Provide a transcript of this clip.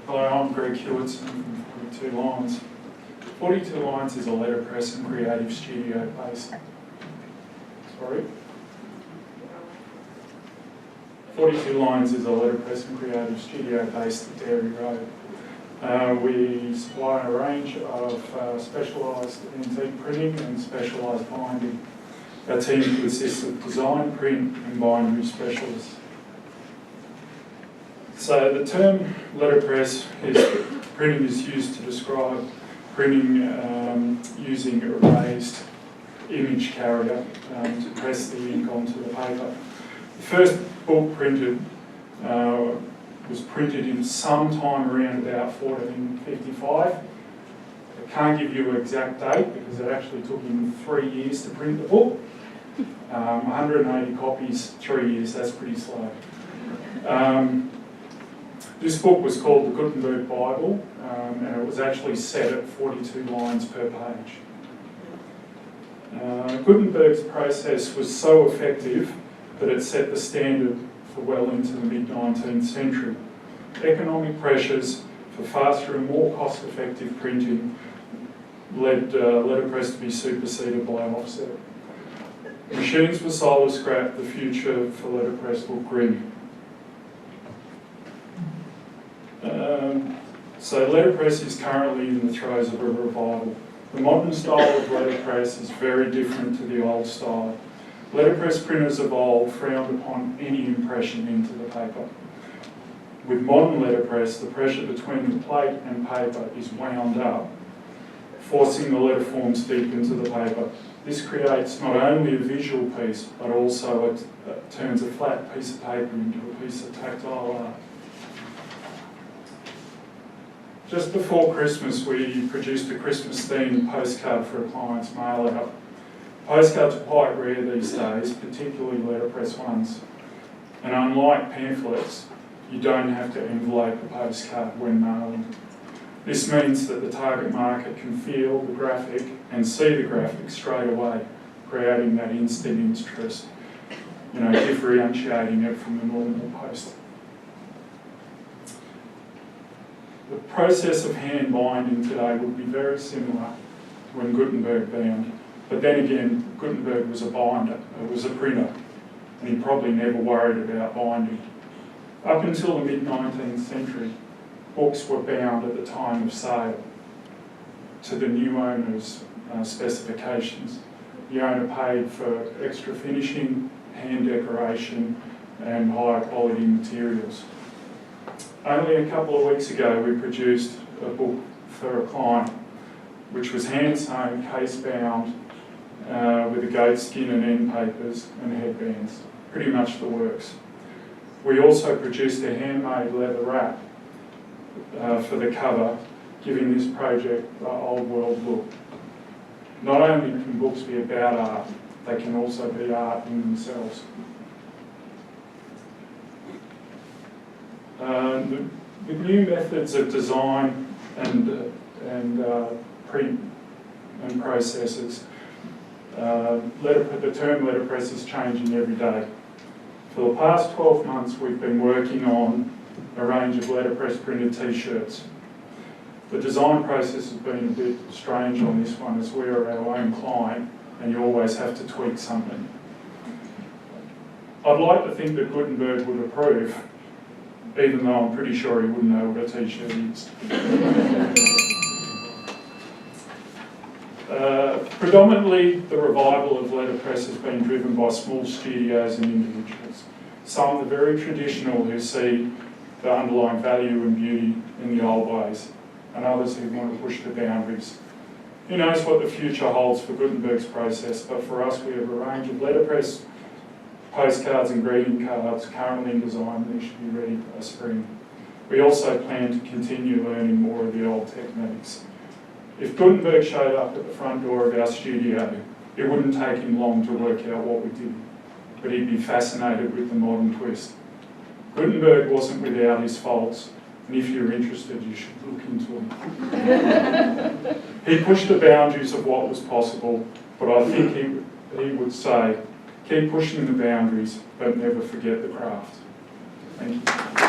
Hello, I'm Greg Hewitson from 42 Lines. 42 Lines is a letterpress and creative studio based. Sorry? 42 Lines is a letterpress and creative studio based at Dairy Road. We supply a range of specialised antique printing and specialised binding. Our team consists of design, print and bindery specialists. So the term letterpress printing is used to describe printing using a raised image carrier to press the ink onto the paper. The first book printed was printed in some time around about 1455. I can't give you an exact date because it actually took him 3 years to print the book. 180 copies, 3 years, that's pretty slow. This book was called the Gutenberg Bible, and it was actually set at 42 lines per page. Gutenberg's process was so effective that it set the standard for well into the mid-19th century. Economic pressures for faster and more cost-effective printing led letterpress to be superseded by offset. Machines were sold as scrap, the future for letterpress looked grim. So letterpress is currently in the throes of a revival. The modern style of letterpress is very different to the old style. Letterpress printers of old frowned upon any impression into the paper. With modern letterpress, the pressure between the plate and paper is wound up, forcing the letterforms deep into the paper. This creates not only a visual piece, but also it turns a flat piece of paper into a piece of tactile art. Just before Christmas, we produced a Christmas-themed postcard for a client's mail-out. Postcards are quite rare these days, particularly letterpress ones. And unlike pamphlets, you don't have to envelope a postcard when mailing. This means that the target market can feel the graphic and see the graphic straight away, creating that instant interest, differentiating it from the normal post. The process of hand binding today would be very similar when Gutenberg bound, but then again, Gutenberg was a binder, it was a printer, and he probably never worried about binding. Up until the mid-19th century, books were bound at the time of sale to the new owner's specifications. The owner paid for extra finishing, hand decoration, and higher quality materials. Only a couple of weeks ago, we produced a book for a client, which was hand-sewn, case-bound, with a goat skin and end papers and headbands. Pretty much the works. We also produced a handmade leather wrap for the cover, giving this project the old world look. Not only can books be about art, they can also be art in themselves. With new methods of design and print and processes, the term letterpress is changing every day. For the past 12 months, we've been working on a range of letterpress printed t-shirts. The design process has been a bit strange on this one, as we're our own client and you always have to tweak something. I'd like to think that Gutenberg would approve, even though I'm pretty sure he wouldn't know what a t-shirt is. Predominantly, the revival of letterpress has been driven by small studios and individuals. Some are very traditional who see the underlying value and beauty in the old ways, and others who want to push the boundaries. Who knows what the future holds for Gutenberg's process, but for us we have a range of letterpress postcards and greeting cards currently in design. They should be ready by spring. We also plan to continue learning more of the old techniques. If Gutenberg showed up at the front door of our studio, it wouldn't take him long to work out what we did, but he'd be fascinated with the modern twist. Gutenberg wasn't without his faults, and if you're interested, you should look into them. He pushed the boundaries of what was possible, but I think he would say, keep pushing the boundaries, but never forget the craft. Thank you.